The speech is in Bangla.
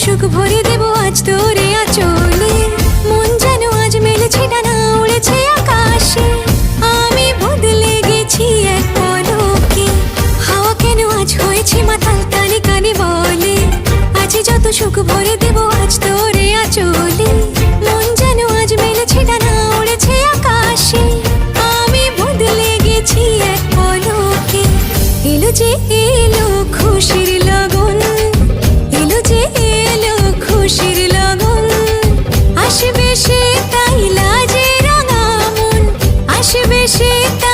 সুখ ভরে দেব আজ তোরে আঁচলে। মন যেন আজ মেলেছে ডানা, উড়েছে আকাশে। আমি বদলে গেছি এক পলকে, হাওয়া কেন আজ হয়েছে মাতাল, কানে কানে বলে আজ যত সুখ ভরে দেব আজ তোরে আঁচলে। মন যেন আজ মেলেছে ডানা, উড়েছে আকাশে। আমি বদলে গেছি এক পলকে। এলো যে এলো খুশির লগন, এলো যে এলো খুশির লগন। আসবে সে তাই লাজে রাঙা মন, আসবে সে তাই